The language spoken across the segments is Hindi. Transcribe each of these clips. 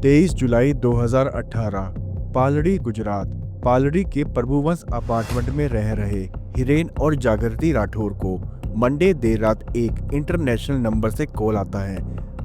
23 जुलाई 2018 पालड़ी गुजरात। पालड़ी के प्रभुवंश अपार्टमेंट में रह रहे हिरेन और जागृति राठौर को मंडे देर रात एक इंटरनेशनल नंबर से कॉल आता है।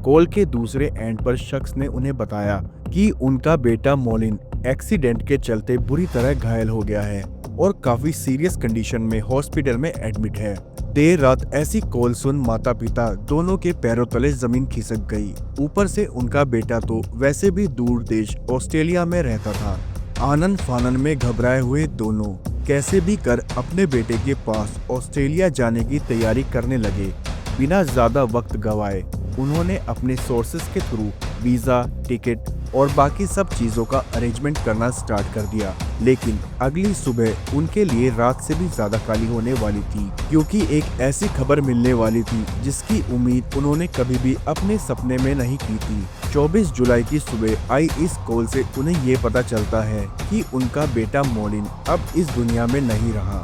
कॉल के दूसरे एंड पर शख्स ने उन्हें बताया कि उनका बेटा मोलिन एक्सीडेंट के चलते बुरी तरह घायल हो गया है और काफी सीरियस कंडीशन में हॉस्पिटल में एडमिट है। देर रात ऐसी कॉल सुन माता पिता दोनों के पैरों तले जमीन खिसक गई। ऊपर से उनका बेटा तो वैसे भी दूर देश ऑस्ट्रेलिया में रहता था। आनन फानन में घबराए हुए दोनों कैसे भी कर अपने बेटे के पास ऑस्ट्रेलिया जाने की तैयारी करने लगे। बिना ज्यादा वक्त गवाए उन्होंने अपने सोर्सेस के थ्रू वीजा, टिकट और बाकी सब चीजों का अरेंजमेंट करना स्टार्ट कर दिया। लेकिन अगली सुबह उनके लिए रात से भी ज्यादा काली होने वाली थी, क्योंकि एक ऐसी खबर मिलने वाली थी जिसकी उम्मीद उन्होंने कभी भी अपने सपने में नहीं की थी। 24 जुलाई की सुबह आई इस कॉल से उन्हें ये पता चलता है कि उनका बेटा मोलिन अब इस दुनिया में नहीं रहा।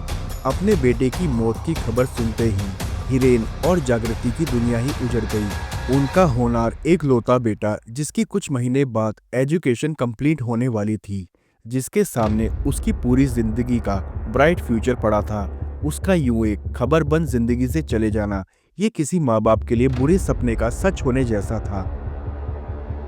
अपने बेटे की मौत की खबर सुनते ही हिरेन और जागृति की दुनिया ही उजड़ गई। उनका होनार एक लौता बेटा, जिसकी कुछ महीने बाद एजुकेशन कंप्लीट होने वाली थी, जिसके सामने उसकी पूरी जिंदगी का ब्राइट फ्यूचर पड़ा था, उसका यूं एक खबरबंद जिंदगी से चले जाना ये किसी माँ बाप के लिए बुरे सपने का सच होने जैसा था।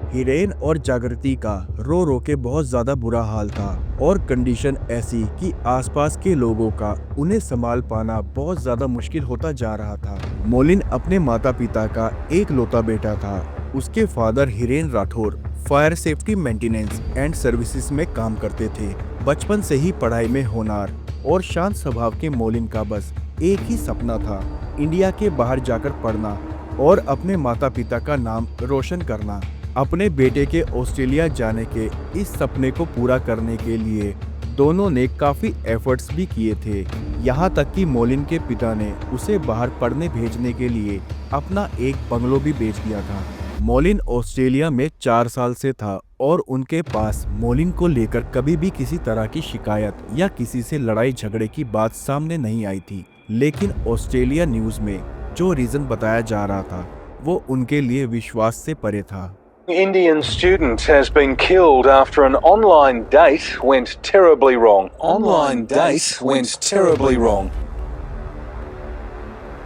हिरेन और जागृति का रो रो के बहुत ज्यादा बुरा हाल था और कंडीशन ऐसी कि आसपास के लोगों का उन्हें संभाल पाना बहुत ज्यादा मुश्किल होता जा रहा था। मोलिन अपने माता पिता का एक लौता बेटा था। उसके father Hiren Rathore fire safety maintenance and services में काम करते थे। बचपन से ही पढ़ाई में होनार और शांत स्वभाव के मोलिन का बस एक ही सपना था, इंडिया के बाहर जाकर पढ़ना और अपने माता पिता का नाम रोशन करना। अपने बेटे के ऑस्ट्रेलिया जाने के इस सपने को पूरा करने के लिए दोनों ने काफी एफर्ट्स भी किए थे। यहाँ तक कि मोलिन के पिता ने उसे बाहर पढ़ने भेजने के लिए अपना एक बंगलो भी बेच दिया था। मोलिन ऑस्ट्रेलिया में 4 साल से था और उनके पास मोलिन को लेकर कभी भी किसी तरह की शिकायत या किसी से लड़ाई झगड़े की बात सामने नहीं आई थी। लेकिन ऑस्ट्रेलिया न्यूज में जो रीजन बताया जा रहा था वो उनके लिए विश्वास से परे था। Indian student has been killed after an online date went terribly wrong. Online date went terribly wrong.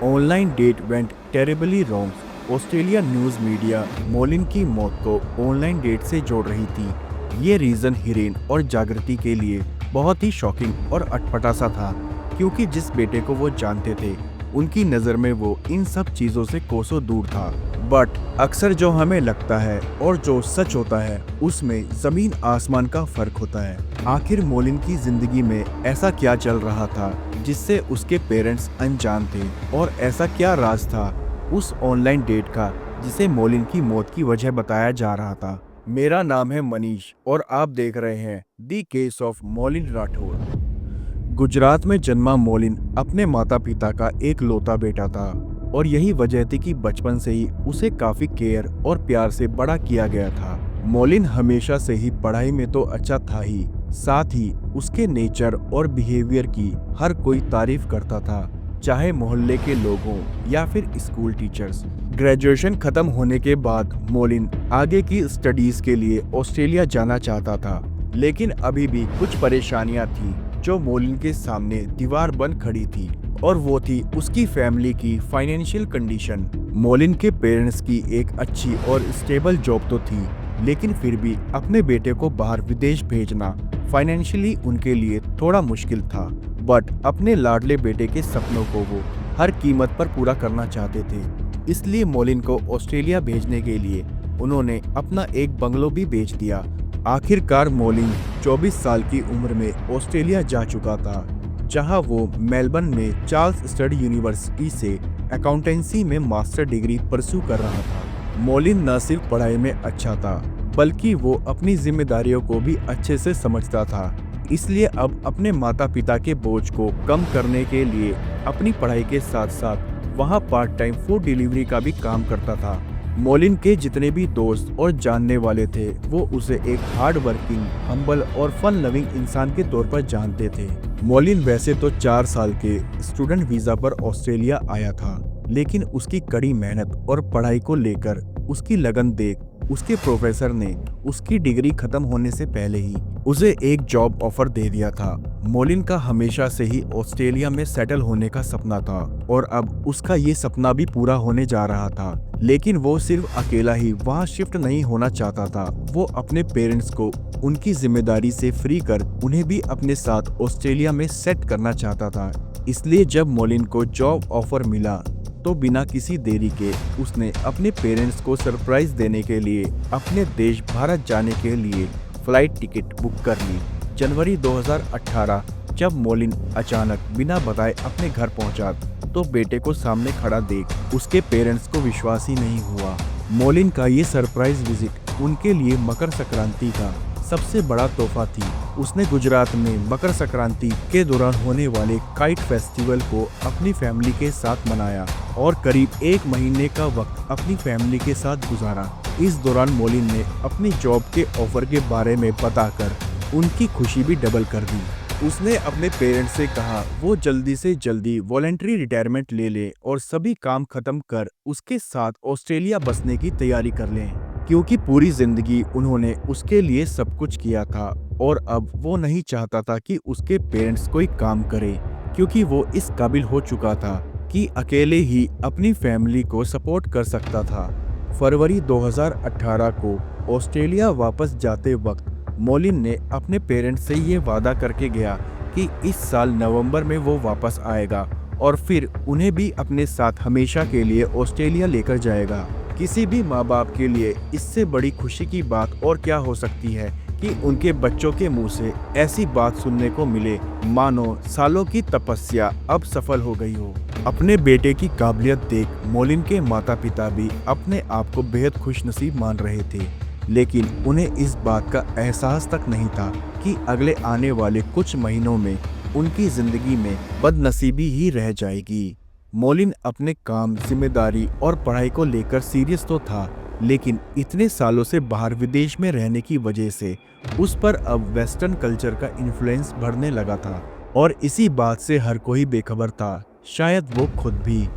Online date went terribly wrong. Australia news media Molin की मौत को ऑनलाइन डेट से जोड़ रही थी। ये रीजन हिरेन और जागृति के लिए बहुत ही शॉकिंग और अटपटा सा था, क्योंकि जिस बेटे को वो जानते थे उनकी नज़र में वो इन सब चीज़ों से कोसों दूर था। बट अक्सर जो हमें लगता है और जो सच होता है उसमें ज़मीन आसमान का फ़र्क होता है। आखिर मोलिन की ज़िंदगी में ऐसा क्या चल रहा था जिससे उसके पेरेंट्स अनजान थे, और ऐसा क्या राज था उस ऑनलाइन डेट का जिसे मोलिन की मौत की वजह बताया जा रहा था। मेरा नाम है मनीष और आप देख रहे हैं the case of Molin Rathore. Gujarat में जन्मा मोलिन अपने माता पिता का एक लौता बेटा था और यही वजह थी कि बचपन से ही उसे काफी केयर और प्यार से बड़ा किया गया था। मोलिन हमेशा से ही पढ़ाई में तो अच्छा था ही, साथ ही उसके नेचर और बिहेवियर की हर कोई तारीफ करता था, चाहे मोहल्ले के लोगों या फिर स्कूल टीचर्स। ग्रेजुएशन खत्म होने के बाद मोलिन आगे की स्टडीज के लिए ऑस्ट्रेलिया जाना चाहता था, लेकिन अभी भी कुछ परेशानियां थी जो मोलिन के सामने दीवार बन खड़ी थी, और वो थी उसकी फैमिली की फाइनेंशियल कंडीशन। मोलिन के पेरेंट्स की एक अच्छी और स्टेबल जॉब तो थी, लेकिन फिर भी अपने बेटे को बाहर विदेश भेजना फाइनेंशियली उनके लिए थोड़ा मुश्किल था। बट अपने लाडले बेटे के सपनों को वो हर कीमत पर पूरा करना चाहते थे, इसलिए मोलिन को ऑस्ट्रेलिया भेजने के लिए उन्होंने अपना एक बंगलो भी बेच दिया। आखिरकार मोलिन 24 साल की उम्र में ऑस्ट्रेलिया जा चुका था, जहां वो मेलबर्न में चार्ल्स स्टड यूनिवर्सिटी से अकाउंटेंसी में मास्टर डिग्री परस्यू कर रहा था। मोलिन न सिर्फ पढ़ाई में अच्छा था, बल्कि वो अपनी जिम्मेदारियों को भी अच्छे से समझता था। इसलिए अब अपने माता पिता के बोझ को कम करने के लिए अपनी पढ़ाई के साथ साथ वहाँ पार्ट टाइम फूड डिलीवरी का भी काम करता था। मोलिन के जितने भी दोस्त और जानने वाले थे वो उसे एक हार्ड वर्किंग, हम्बल और फन लविंग इंसान के तौर पर जानते थे। मोलिन वैसे तो 4 साल के स्टूडेंट वीजा पर ऑस्ट्रेलिया आया था, लेकिन उसकी कड़ी मेहनत और पढ़ाई को लेकर उसकी लगन देख उसके प्रोफेसर ने उसकी डिग्री खत्म होने से पहले ही उसे एक जॉब ऑफर दे दिया था। मोलिन का हमेशा से ही ऑस्ट्रेलिया में सेटल होने का सपना था और अब उसका ये सपना भी पूरा होने जा रहा था। लेकिन वो सिर्फ अकेला ही वहाँ शिफ्ट नहीं होना चाहता था। वो अपने पेरेंट्स को उनकी जिम्मेदारी से फ्री कर उन्हें भी अपने साथ ऑस्ट्रेलिया में सेट करना चाहता था। इसलिए जब मोलिन को जॉब ऑफर मिला तो बिना किसी देरी के उसने अपने पेरेंट्स को सरप्राइज देने के लिए अपने देश भारत जाने के लिए फ्लाइट टिकट बुक कर ली। जनवरी 2018 जब मोलिन अचानक बिना बताए अपने घर पहुंचा तो बेटे को सामने खड़ा देख उसके पेरेंट्स को विश्वास ही नहीं हुआ। मोलिन का ये सरप्राइज विजिट उनके लिए मकर संक्रांति का सबसे बड़ा तोहफा थी। उसने गुजरात में मकर संक्रांति के दौरान होने वाले काइट फेस्टिवल को अपनी फैमिली के साथ मनाया और करीब 1 महीने का वक्त अपनी फैमिली के साथ गुजारा। इस दौरान मोलिन ने अपनी जॉब के ऑफर के बारे में बताकर उनकी खुशी भी डबल कर दी। उसने अपने पेरेंट्स से कहा वो जल्दी से जल्दी वॉलंटरी रिटायरमेंट ले ले और सभी काम खत्म कर उसके साथ ऑस्ट्रेलिया बसने की तैयारी कर लें, क्योंकि पूरी जिंदगी उन्होंने उसके लिए सब कुछ किया था और अब वो नहीं चाहता था कि उसके पेरेंट्स कोई काम करे, क्योंकि वो इस काबिल हो चुका था कि अकेले ही अपनी फैमिली को सपोर्ट कर सकता था। फरवरी 2018 को ऑस्ट्रेलिया वापस जाते वक्त मोलिन ने अपने पेरेंट्स से ये वादा करके गया कि इस साल नवंबर में वो वापस आएगा और फिर उन्हें भी अपने साथ हमेशा के लिए ऑस्ट्रेलिया लेकर जाएगा। किसी भी माँ बाप के लिए इससे बड़ी खुशी की बात और क्या हो सकती है कि उनके बच्चों के मुंह से ऐसी बात सुनने को मिले मानो सालों की तपस्या अब सफल हो गई हो। अपने बेटे की काबिलियत देख मोलिन के माता पिता भी अपने आप को बेहद खुशनसीब मान रहे थे, लेकिन उन्हें इस बात का एहसास तक नहीं था कि अगले आने वाले कुछ महीनों में उनकी जिंदगी में बदनसीबी ही रह जाएगी। मोलिन अपने काम, जिम्मेदारी और पढ़ाई को लेकर सीरियस तो था, लेकिन इतने सालों से बाहर विदेश में रहने की वजह से उस पर अब वेस्टर्न कल्चर का इन्फ्लुएंस बढ़ने लगा था और इसी बात से हर कोई बेखबर था, शायद वो खुद भी।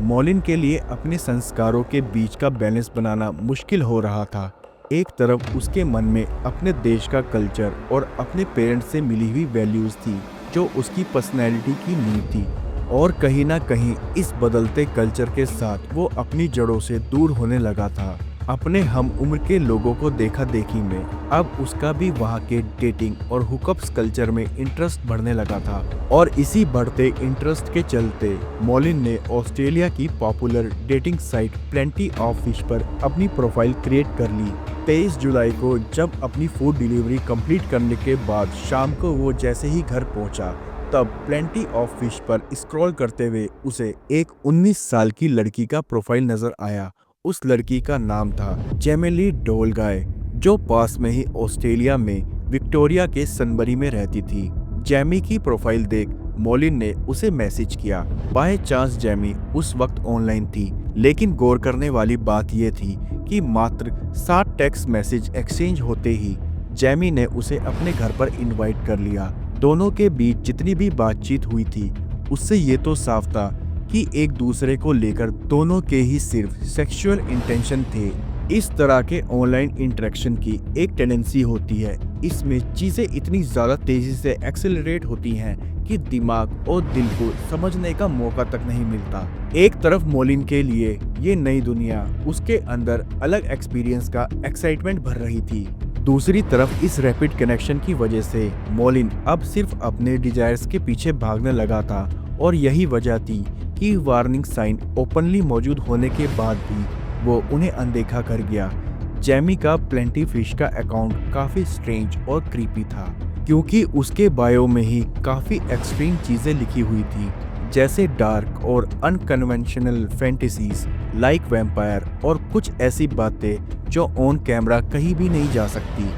मोलिन के लिए अपने संस्कारों के बीच का बैलेंस बनाना मुश्किल हो रहा था। एक तरफ उसके मन में अपने देश का कल्चर और अपने पेरेंट्स से मिली हुई वैल्यूज थी जो उसकी पर्सनैलिटी की नींव थी, और कहीं ना कहीं इस बदलते कल्चर के साथ वो अपनी जड़ों से दूर होने लगा था। अपने हम उम्र के लोगों को देखा देखी में अब उसका भी वहाँ के डेटिंग और हुकअप्स कल्चर में इंटरेस्ट बढ़ने लगा था, और इसी बढ़ते इंटरेस्ट के चलते मोलिन ने ऑस्ट्रेलिया की popular dating site plenty of fish पर अपनी प्रोफाइल क्रिएट कर ली। 23 जुलाई को जब अपनी फूड डिलीवरी कंप्लीट करने के बाद शाम को वो जैसे ही घर पहुंचा तब प्लेंटी ऑफ फिश पर स्क्रॉल करते हुए उसे एक 19 साल की लड़की का प्रोफाइल नजर आया। उस लड़की का नाम था जेमिली डोलगाय, जो पास में ही ऑस्ट्रेलिया में विक्टोरिया के सनबरी में रहती थी। जेमी की प्रोफाइल देख मोलिन ने उसे मैसेज किया। बाय चांस जेमी उस वक्त ऑनलाइन थी, लेकिन गौर करने वाली बात यह थी कि मात्र 7 टेक्स्ट मैसेज एक्सचेंज होते ही जेमी ने उसे अपने घर पर इनवाइट कर लिया। दोनों के बीच जितनी भी बातचीत हुई थी उससे ये तो साफ था कि एक दूसरे को लेकर दोनों के ही सिर्फ सेक्सुअल इंटेंशन थे। इस तरह के ऑनलाइन इंटरेक्शन की एक टेंडेंसी होती है, इसमें चीजें इतनी ज्यादा तेजी से एक्सेलरेट होती हैं कि दिमाग और दिल को समझने का मौका तक नहीं मिलता। एक तरफ मोलिन के लिए ये नई दुनिया उसके अंदर अलग एक्सपीरियंस का एक्साइटमेंट भर रही थी, दूसरी तरफ इस रैपिड कनेक्शन की वजह से मोलिन अब सिर्फ अपने डिजायर्स के पीछे भागने लगा था, और यही वजह थी कि वार्निंग साइन ओपनली मौजूद होने के बाद भी वो उन्हें अनदेखा कर गया। जेमी का प्लेंटी फिश का अकाउंट काफी स्ट्रेंज और क्रीपी था, क्योंकि उसके बायो में ही काफी एक्सट्रीम चीजें लिखी हुई थी, जैसे डार्क और अनकन्वेंशनल फैंटेसीज लाइक वैम्पायर और कुछ ऐसी बातें जो ऑन कैमरा कहीं भी नहीं जा सकती।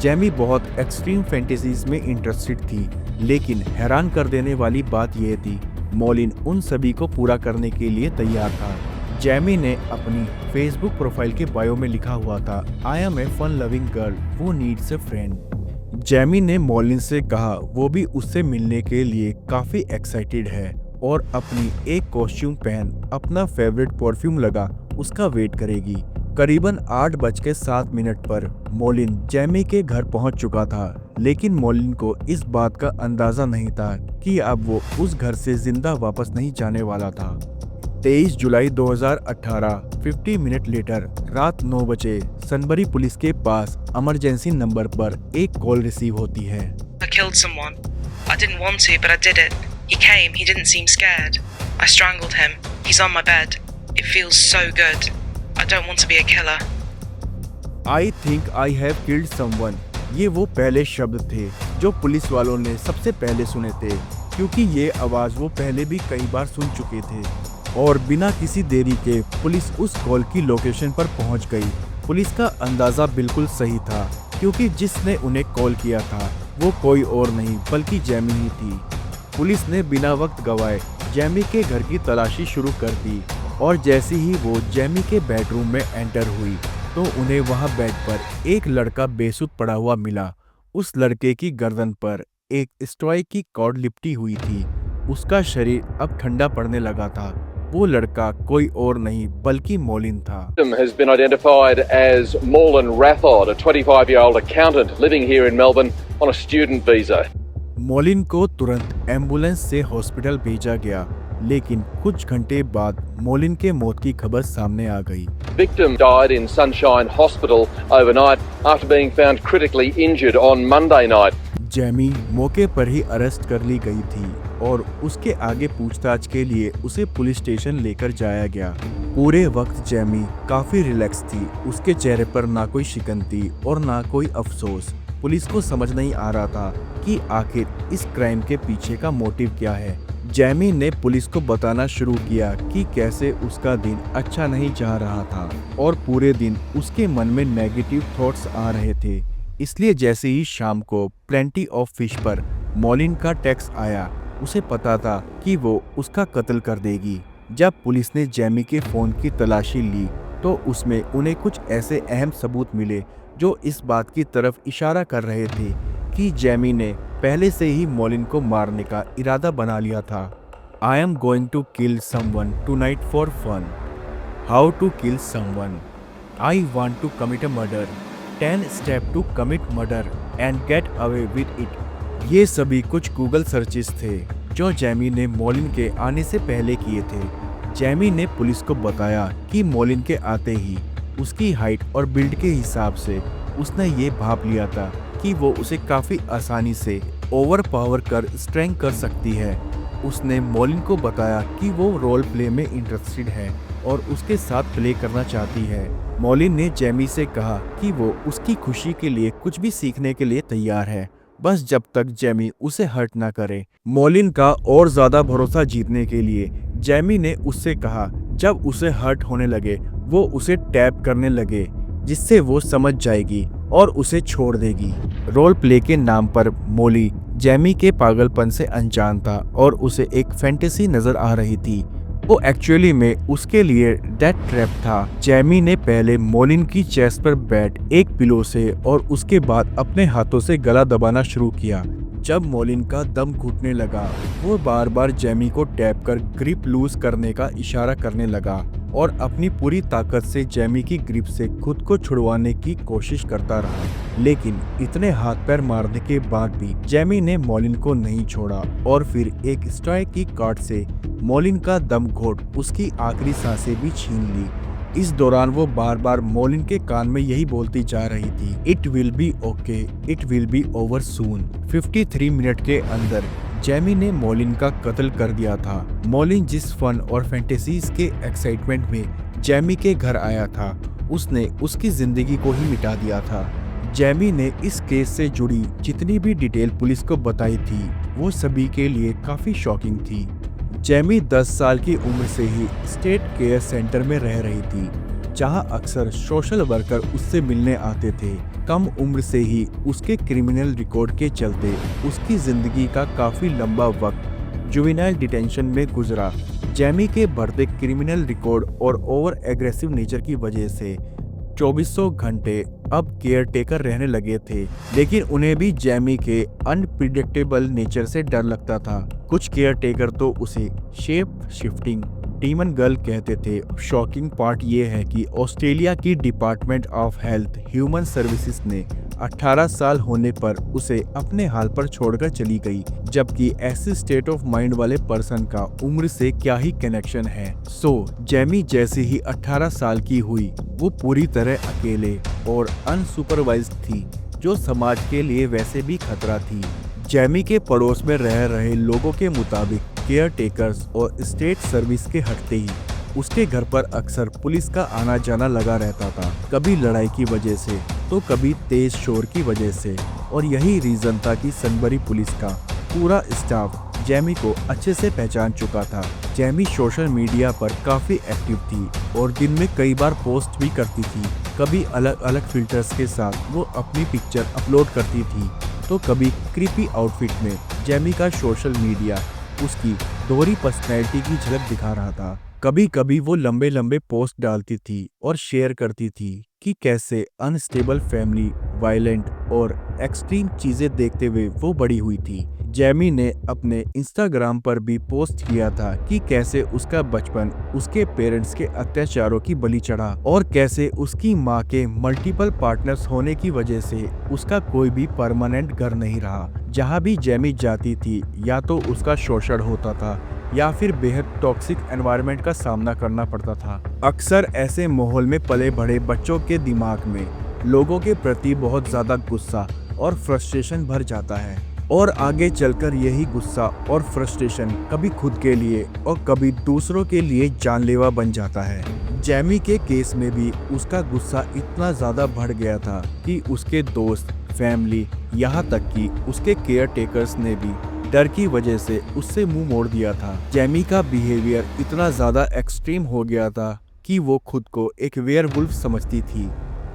जेमी बहुत एक्सट्रीम फैंटेसीज में इंटरेस्टेड थी, लेकिन हैरान कर देने वाली बात यह थी मोलिन उन सभी को पूरा करने के लिए तैयार था। जेमी ने अपनी फेसबुक प्रोफाइल के बायो में लिखा हुआ था, I am a fun loving girl who needs a friend. Jamie ने मोलिन से कहा वो भी उससे मिलने के लिए काफी एक्साइटेड है और अपनी एक कॉस्ट्यूम पहन अपना फेवरेट परफ्यूम लगा उसका वेट करेगी। करीबन 8:07 पर मोलिन जैमी के घर पहुंच चुका था, लेकिन मोलिन को इस बात का अंदाजा नहीं था कि अब वो उस घर से जिंदा वापस नहीं जाने वाला था। 23 जुलाई 2018, 50 मिनट लेटर, रात 9 बजे सनबरी पुलिस के पास इमरजेंसी नंबर पर एक कॉल रिसीव होती है। I killed someone. I didn't want to, but I did it. He came, he didn't seem scared. I strangled him. He's on my bed. It feels so good. I don't want to be a killer. I think I have killed someone। ये वो पहले शब्द थे जो पुलिस वालों ने सबसे पहले सुने थे, क्योंकि ये आवाज़ वो पहले भी कई बार सुन चुके थे। और बिना किसी देरी के पुलिस उस कॉल की लोकेशन पर पहुंच गई। पुलिस का अंदाज़ा बिल्कुल सही था, क्योंकि जिसने उन्हें कॉल किया था वो कोई और नहीं बल्कि जैमी ही थी। पुलिस ने बिना वक्त गवाए जैमी के घर की तलाशी शुरू कर दी, और जैसे ही वो जैमी के बेडरूम में एंटर हुई तो उन्हें वहां बेड पर एक लड़का बेसुध पड़ा हुआ मिला। उस लड़के की गर्दन पर एक स्टॉय की कॉर्ड लिपटी हुई थी। उसका शरीर अब ठंडा पड़ने लगा था। वो लड़का कोई और नहीं बल्कि मोलिन था। Victim has been identified as Morlan Rathod, a 25-year-old accountant living here in Melbourne on a student visa. मोलिन को तुरंत एम्बुलेंस से हॉस्पिटल भेजा गया, लेकिन कुछ घंटे बाद मोलिन के मौत की खबर सामने आ गई। Victim died in Sunshine Hospital overnight after being found critically injured on Monday night. Jamie मौके पर ही अरेस्ट कर ली गई थी और उसके आगे पूछताछ के लिए उसे पुलिस स्टेशन लेकर जाया गया। पूरे वक्त जैमी काफी रिलैक्स थी। उसके चेहरे पर ना कोई शिकन थी और ना कोई अफसोस। पुलिस को समझ नहीं आ रहा था कि आखिर इस क्राइम के पीछे का मोटिव क्या है। जैमी ने पुलिस को बताना शुरू किया कि कैसे उसका दिन अच्छा नहीं जा रहा था और पूरे दिन उसके मन में नेगेटिव थॉट्स आ रहे थे। इसलिए जैसे ही शाम को प्लेंटी ऑफ फिश पर मोलिन का टेक्स्ट आया, उसे पता था कि वो उसका कत्ल कर देगी। जब पुलिस ने जैमी के फ़ोन की तलाशी ली तो उसमें उन्हें कुछ ऐसे अहम सबूत मिले जो इस बात की तरफ इशारा कर रहे थे कि जैमी ने पहले से ही मोलिन को मारने का इरादा बना लिया था। I am going to kill someone tonight for fun. How to kill someone. I want to commit a murder. 10 step to commit murder and get away with it. ये सभी कुछ गूगल सर्चेस थे जो जैमी ने मोलिन के आने से पहले किए थे। जैमी ने पुलिस को बताया कि मोलिन के आते ही उसकी हाइट और बिल्ड के हिसाब से उसने ये भाप लिया था कि वो उसे काफ़ी आसानी से ओवर पावर कर स्ट्रेंग कर सकती है। उसने मोलिन को बताया कि वो रोल प्ले में इंटरेस्टेड है और उसके साथ प्ले करना चाहती है। मोलिन ने जैमी से कहा कि वो उसकी खुशी के लिए कुछ भी सीखने के लिए तैयार है, बस जब तक जैमी उसे हर्ट ना करे। मोलिन का और ज़्यादा भरोसा जीतने के लिए जैमी ने उससे कहा जब उसे हर्ट होने लगे वो उसे टैप करने लगे, जिससे वो समझ जाएगी और उसे छोड़ देगी। रोल प्ले के नाम पर मोली जैमी के पागलपन से अनजान था और उसे एक फैंटेसी नजर आ रही थी। वो एक्चुअली में उसके लिए डेथ ट्रैप था। जैमी ने पहले मोलिन की चेस्ट पर बैठ एक पिलो से और उसके बाद अपने हाथों से गला दबाना शुरू किया। जब मोलिन का दम घुटने लगा वो बार बार जैमी को टैप कर ग्रिप लूज करने का इशारा करने लगा और अपनी पूरी ताकत से जैमी की ग्रिप से खुद को छुड़वाने की कोशिश करता रहा। लेकिन इतने हाथ पैर मारने के बाद भी जैमी ने मोलिन को नहीं छोड़ा और फिर एक स्टॉय की कार्ड से मोलिन का दम घोट उसकी आखिरी सांसें भी छीन ली। इस दौरान वो बार बार मोलिन के कान में यही बोलती जा रही थी, it will be okay, it will be over soon. 53 minute के अंदर जैमी ने मोलिन का कत्ल कर दिया था। मोलिन जिस फन और फैंटेसीज के एक्साइटमेंट में जैमी के घर आया था, उसने उसकी जिंदगी को ही मिटा दिया था। जैमी ने इस केस से जुड़ी जितनी भी डिटेल पुलिस को बताई थी वो सभी के लिए काफी शॉकिंग थी। जैमी 10 साल की उम्र से ही स्टेट केयर सेंटर में रह रही थी, जहां अक्सर सोशल वर्कर उससे मिलने आते थे। कम उम्र से ही उसके क्रिमिनल रिकॉर्ड के चलते उसकी जिंदगी का काफी लंबा वक्त जुवेनाइल डिटेंशन में गुजरा। जैमी के बढ़ते क्रिमिनल रिकॉर्ड और ओवर एग्रेसिव नेचर की वजह से 2400 घंटे अब केयर टेकर रहने लगे थे, लेकिन उन्हें भी जैमी के अनप्रिडिक्टेबल नेचर से डर लगता था। कुछ केयर टेकर तो उसे शेप शिफ्टिंग, डीमन गर्ल कहते थे। शॉकिंग पार्ट ये है कि ऑस्ट्रेलिया की department of health human services ने 18 साल होने पर उसे अपने हाल पर छोड़कर चली गई, जबकि ऐसे स्टेट ऑफ माइंड वाले पर्सन का उम्र से क्या ही कनेक्शन है। जेमी जैसे ही 18 साल की हुई, वो पूरी तरह अकेले और अनसुपरवाइज्ड थी, जो समाज के लिए वैसे भी खतरा थी। जेमी के पड़ोस में रह रहे लोगों के मुताबिक केयर टेकर्स और स्टेट सर्विस के हटते ही उसके घर पर अक्सर पुलिस का आना जाना लगा रहता था, कभी लड़ाई की वजह से तो कभी तेज शोर की वजह से। और यही रीजन था कि सनबरी पुलिस का पूरा स्टाफ जेमी को अच्छे से पहचान चुका था। जेमी सोशल मीडिया पर काफी एक्टिव थी और दिन में कई बार पोस्ट भी करती थी। कभी अलग अलग फिल्टर्स के साथ वो अपनी पिक्चर अपलोड करती थी, तो कभी क्रीपी आउटफिट में। जेमी का सोशल मीडिया उसकी दोहरी पर्सनैलिटी की झलक दिखा रहा था। कभी कभी वो लंबे लंबे पोस्ट डालती थी और शेयर करती थी कि कैसे अनस्टेबल फैमिली, वायलेंट और एक्सट्रीम चीजें देखते हुए वो बड़ी हुई थी। जेमी ने अपने इंस्टाग्राम पर भी पोस्ट किया था कि कैसे उसका बचपन उसके पेरेंट्स के अत्याचारों की बलि चढ़ा और कैसे उसकी माँ के मल्टीपल पार्टनर्स होने की वजह से उसका कोई भी परमानेंट घर नहीं रहा। जहाँ भी जेमी जाती थी, या तो उसका शोषण होता था या फिर बेहद टॉक्सिक एनवायरनमेंट का सामना करना पड़ता था। अक्सर ऐसे माहौल में पले बढ़े बच्चों के दिमाग में लोगों के प्रति बहुत ज्यादा गुस्सा और फ्रस्ट्रेशन भर जाता है, और आगे चलकर यही गुस्सा और फ्रस्ट्रेशन कभी खुद के लिए और कभी दूसरों के लिए जानलेवा बन जाता है। जेमी के केस में भी उसका गुस्सा इतना ज्यादा बढ़ गया था कि उसके दोस्त, फैमिली, यहाँ तक कि उसके केयर टेकर्स ने भी डर की वजह से उससे मुंह मोड़ दिया था। जेमी का बिहेवियर इतना ज्यादा एक्सट्रीम हो गया था कि वो खुद को एक वेयरवुल्फ समझती थी।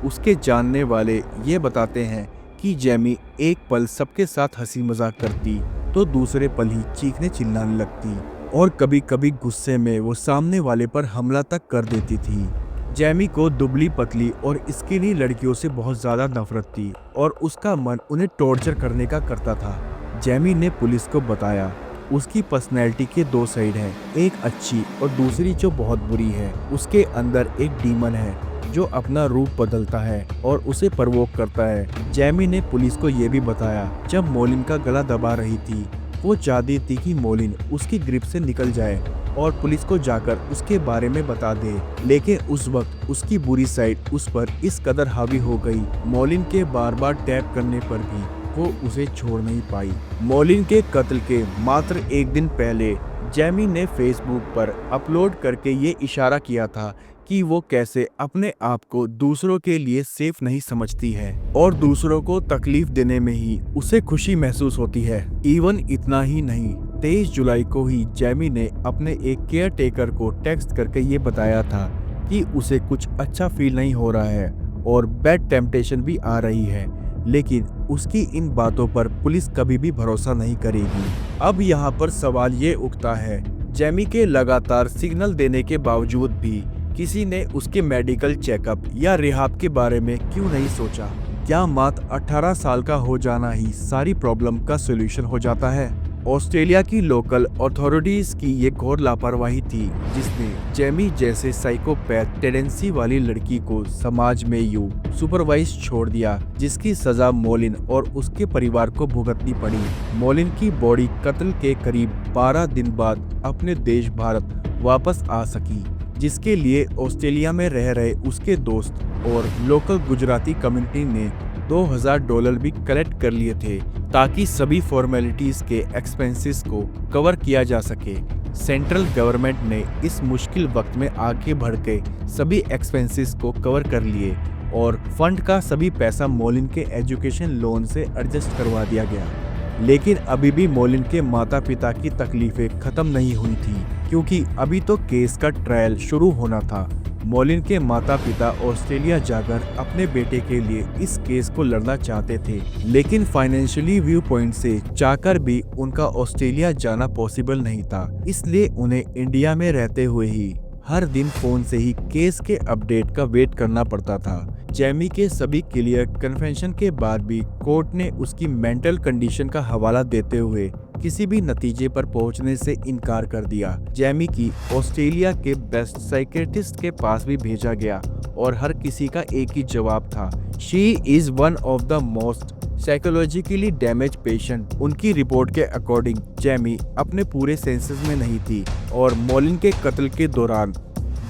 उसके जानने वाले ये बताते हैं कि जेमी एक पल सबके साथ हंसी मजाक करती तो दूसरे पल ही चीखने चिल्लाने लगती, और कभी कभी गुस्से में वो सामने वाले पर हमला तक कर देती थी। जेमी को दुबली पतली और स्किनी लड़कियों से बहुत ज्यादा नफरत थी और उसका मन उन्हें टॉर्चर करने का करता था। जेमी ने पुलिस को बताया उसकी पर्सनैलिटी के दो साइड हैं, एक अच्छी और दूसरी जो बहुत बुरी है। उसके अंदर एक डीमन है जो अपना रूप बदलता है और उसे प्रवोक करता है। जेमी ने पुलिस को ये भी बताया जब मोलिन का गला दबा रही थी, वो चाहती थी कि मोलिन उसकी ग्रिप से निकल जाए और पुलिस को जाकर उसके बारे में बता दे, लेकिन उस वक्त उसकी बुरी साइड उस पर इस कदर हावी हो गई। मोलिन के बार बार टैप करने पर भी वो उसे छोड़ नहीं पाई। मोलिन के कत्ल के मात्र एक दिन पहले जेमी ने फेसबुक पर अपलोड करके ये इशारा किया था कि वो कैसे अपने आप को दूसरों के लिए सेफ नहीं समझती है और दूसरों को तकलीफ देने में ही उसे खुशी महसूस होती है। इवन इतना ही नहीं, 23 जुलाई को ही जेमी ने अपने एक केयर टेकर को टेक्स्ट करके ये बताया था कि उसे कुछ अच्छा फील नहीं हो रहा है और बैड टेम्पटेशन भी आ रही है, लेकिन उसकी इन बातों पर पुलिस कभी भी भरोसा नहीं करेगी। अब यहाँ पर सवाल ये उठता है, जेमी के लगातार सिग्नल देने के बावजूद भी किसी ने उसके मेडिकल चेकअप या रिहाब के बारे में क्यों नहीं सोचा? क्या मात्र 18 साल का हो जाना ही सारी प्रॉब्लम का सॉल्यूशन हो जाता है? ऑस्ट्रेलिया की लोकल अथॉरिटीज की ये घोर लापरवाही थी जिसने जेमी जैसे साइकोपैथ टेंडेंसी वाली लड़की को समाज में यूं सुपरवाइज छोड़ दिया, जिसकी सजा मोलिन और उसके परिवार को भुगतनी पड़ी। मोलिन की बॉडी कत्ल के करीब 12 दिन बाद अपने देश भारत वापस आ सकी, जिसके लिए ऑस्ट्रेलिया में रह रहे उसके दोस्त और लोकल गुजराती कम्युनिटी ने $2000 भी कलेक्ट कर लिए थे ताकि सभी फॉर्मेलिटीज के एक्सपेंसेस को कवर किया जा सके। सेंट्रल गवर्नमेंट ने इस मुश्किल वक्त में आगे बढ़ के सभी एक्सपेंसेस को कवर कर लिए और फंड का सभी पैसा मोलिन के एजुकेशन लोन से एडजस्ट करवा दिया गया। लेकिन अभी भी मोलिन के माता पिता की तकलीफें खत्म नहीं हुई थी, क्योंकि अभी तो केस का ट्रायल शुरू होना था। मोलिन के माता पिता ऑस्ट्रेलिया जाकर अपने बेटे के लिए इस केस को लड़ना चाहते थे, लेकिन फाइनेंशियली व्यू पॉइंट से चाहकर भी उनका ऑस्ट्रेलिया जाना पॉसिबल नहीं था। इसलिए उन्हें इंडिया में रहते हुए ही हर दिन फोन से ही केस के अपडेट का वेट करना पड़ता था। जेमी के सभी क्लियर कन्फेशन के बाद भी कोर्ट ने उसकी मेंटल कंडीशन का हवाला देते हुए किसी भी नतीजे पर पहुंचने से इनकार कर दिया। जैमी की ऑस्ट्रेलिया के बेस्ट साइकियाट्रिस्ट के पास भी भेजा गया और हर किसी का एक ही जवाब था, she is one of the most psychologically damage patient. उनकी रिपोर्ट के अकॉर्डिंग जैमी अपने पूरे सेंसेस में नहीं थी और मॉलिन के कत्ल के दौरान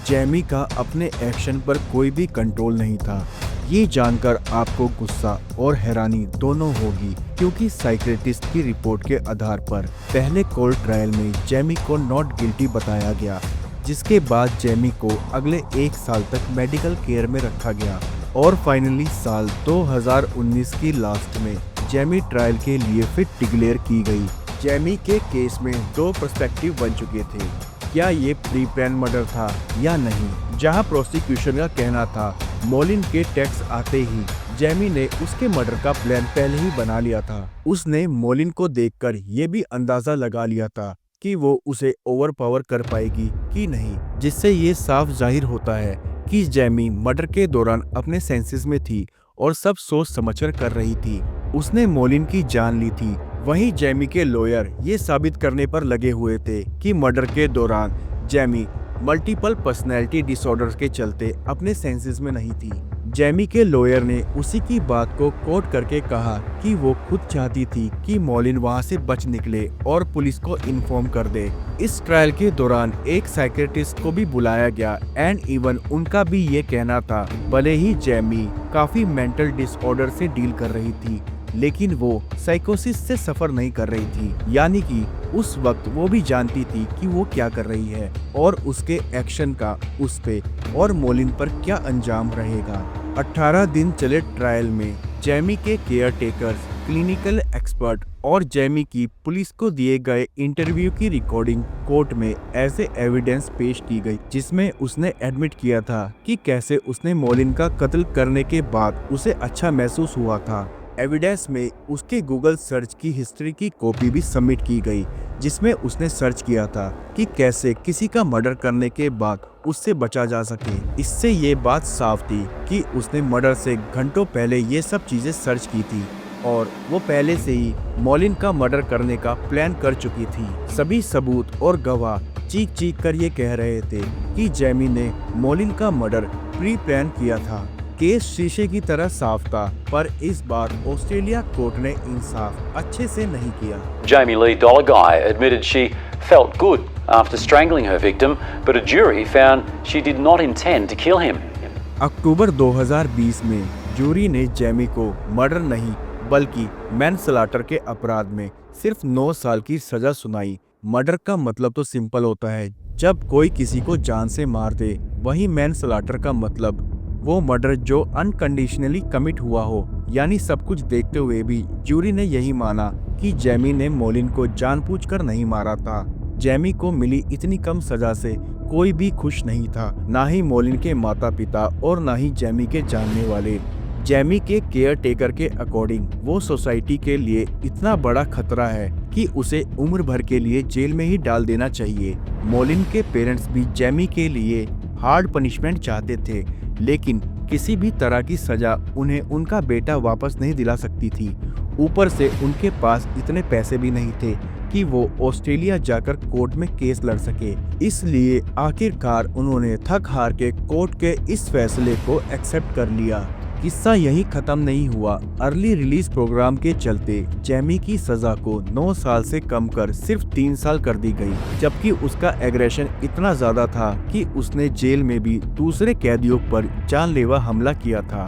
जैमी का अपने एक्शन पर कोई भी कंट्रोल नहीं था। ये जानकर आपको गुस्सा और हैरानी दोनों होगी, क्योंकि साइकियाट्रिस्ट की रिपोर्ट के आधार पर पहले कोर्ट ट्रायल में जैमी को नॉट गिल्टी बताया गया, जिसके बाद जैमी को अगले 1 साल तक मेडिकल केयर में रखा गया और फाइनली साल 2019 की लास्ट में जैमी ट्रायल के लिए फिट डिक्लेयर की गई। जैमी के केस में 2 पर्सपेक्टिव बन चुके थे, क्या ये प्री प्लान मर्डर था या नहीं। जहां प्रोसिक्यूशन का कहना था मॉलिन के टैक्स आते ही जैमी ने उसके मर्डर का प्लान पहले ही बना लिया था। उसने मॉलिन को देखकर ये भी अंदाजा लगा लिया था कि वो उसे ओवरपावर कर पाएगी कि नहीं, जिससे ये साफ जाहिर होता है कि जैमी मर्डर के दौरान अपने सेंसेस में थी और सब सोच समझकर कर रही थी। उसने मॉलिन की जान ली थी। वहीं जैमी के लॉयर ये साबित करने पर लगे हुए थे कि मर्डर के दौरान जैमी मल्टीपल पर्सनैलिटी डिसऑर्डर के चलते अपने सेंसेस में नहीं थी। जैमी के लॉयर ने उसी की बात को कोट करके कहा कि वो खुद चाहती थी कि मॉलिन वहां से बच निकले और पुलिस को इन्फॉर्म कर दे। इस ट्रायल के दौरान एक साइकियाट्रिस्ट को भी बुलाया गया एंड इवन उनका भी ये कहना था, भले ही जैमी काफी मेंटल डिसऑर्डर से डील कर रही थी, लेकिन वो साइकोसिस से सफर नहीं कर रही थी। यानी कि उस वक्त वो भी जानती थी कि वो क्या कर रही है और उसके एक्शन का उस पे और मॉलिन पर क्या अंजाम रहेगा। 18 दिन चले ट्रायल में जैमी के केयर टेकर्स, क्लिनिकल एक्सपर्ट और जैमी की पुलिस को दिए गए इंटरव्यू की रिकॉर्डिंग कोर्ट में ऐसे एविडेंस पेश की गई, जिसमें उसने एडमिट किया था कि कैसे उसने मॉलिन का कत्ल करने के बाद उसे अच्छा महसूस हुआ था। एविडेंस में उसके गूगल सर्च की हिस्ट्री की कॉपी भी सबमिट की गई, जिसमें उसने सर्च किया था कि कैसे किसी का मर्डर करने के बाद उससे बचा जा सके। इससे ये बात साफ थी कि उसने मर्डर से घंटों पहले ये सब चीजें सर्च की थी और वो पहले से ही मॉलिन का मर्डर करने का प्लान कर चुकी थी। सभी सबूत और गवाह चीख चीख कर ये कह रहे थे कि जैमी ने मॉलिन का मर्डर प्री प्लान किया था। केस शीशे की तरह साफ था, पर इस बार ऑस्ट्रेलिया कोर्ट ने इंसाफ अच्छे से नहीं किया। Jamie Lee Doligui admitted she felt good after strangling her victim, but a jury found she did not intend to kill him. अक्टूबर 2020 में जूरी ने जैमी को मर्डर नहीं बल्कि मैनस्लॉटर के अपराध में सिर्फ 9 साल की सजा सुनाई। मर्डर का मतलब तो सिंपल होता है, जब कोई किसी को जान से मार दे। वहीं मैनस्लॉटर का मतलब वो मर्डर जो अनकंडीशनली कमिट हुआ हो, यानी सब कुछ देखते हुए भी जूरी ने यही माना कि जैमी ने मॉलिन को जानबूझकर नहीं मारा था। जैमी को मिली इतनी कम सजा से कोई भी खुश नहीं था, ना ही मॉलिन के माता पिता और ना ही जैमी के जानने वाले। जैमी के केयर टेकर के अकॉर्डिंग वो सोसाइटी के लिए इतना बड़ा खतरा है कि उसे उम्र भर के लिए जेल में ही डाल देना चाहिए। मॉलिन के पेरेंट्स भी जैमी के लिए हार्ड पनिशमेंट चाहते थे, लेकिन किसी भी तरह की सजा उन्हें उनका बेटा वापस नहीं दिला सकती थी। ऊपर से उनके पास इतने पैसे भी नहीं थे कि वो ऑस्ट्रेलिया जाकर कोर्ट में केस लड़ सके। इसलिए आखिरकार उन्होंने थक हार के कोर्ट के इस फैसले को एक्सेप्ट कर लिया। किस्सा यही खत्म नहीं हुआ। अर्ली रिलीज प्रोग्राम के चलते जैमी की सजा को 9 साल से कम कर सिर्फ 3 साल कर दी गई, जबकि उसका एग्रेशन इतना ज्यादा था कि उसने जेल में भी दूसरे कैदियों पर जानलेवा हमला किया था।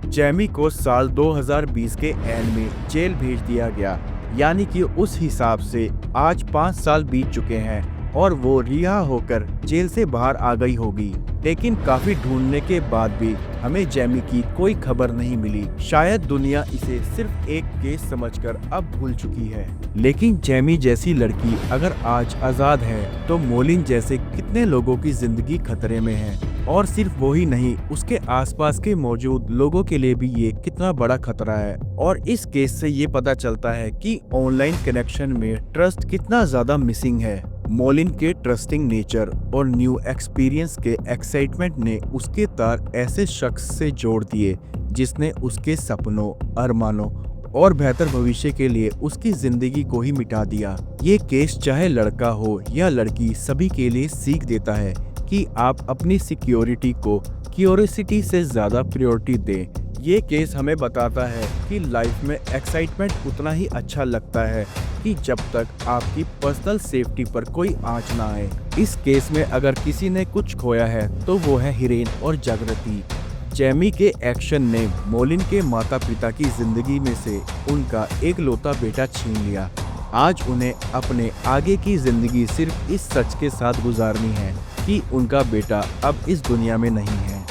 जैमी को साल 2020 के एंड में जेल भेज दिया गया, यानी कि उस हिसाब से आज 5 साल बीत चुके हैं और वो रिहा होकर जेल से बाहर आ गई होगी। लेकिन काफी ढूंढने के बाद भी हमें जैमी की कोई खबर नहीं मिली। शायद दुनिया इसे सिर्फ एक केस समझकर अब भूल चुकी है। लेकिन जैमी जैसी लड़की अगर आज आजाद है तो मॉलिन जैसे कितने लोगों की जिंदगी खतरे में है। और सिर्फ वो ही नहीं, उसके आसपास के मौजूद लोगों के लिए भी ये कितना बड़ा खतरा है। और इस केस से ये पता चलता है कि ऑनलाइन कनेक्शन में ट्रस्ट कितना ज्यादा मिसिंग है। मॉलिन के ट्रस्टिंग नेचर और न्यू एक्सपीरियंस के एक्साइटमेंट ने उसके तार ऐसे शख्स से जोड़ दिए जिसने उसके सपनों, अरमानों और बेहतर भविष्य के लिए उसकी जिंदगी को ही मिटा दिया। ये केस चाहे लड़का हो या लड़की सभी के लिए सीख देता है कि आप अपनी सिक्योरिटी को क्यूरियोसिटी से ज्यादा प्रायोरिटी दें। ये केस हमें बताता है कि लाइफ में एक्साइटमेंट उतना ही अच्छा लगता है कि जब तक आपकी पर्सनल सेफ्टी पर कोई आंच ना आए। इस केस में अगर किसी ने कुछ खोया है तो वो है हिरेन और जागृति। जैमी के एक्शन ने मोलिन के माता पिता की जिंदगी में से उनका एकलौता बेटा छीन लिया। आज उन्हें अपने आगे की जिंदगी सिर्फ इस सच के साथ गुजारनी है कि उनका बेटा अब इस दुनिया में नहीं है।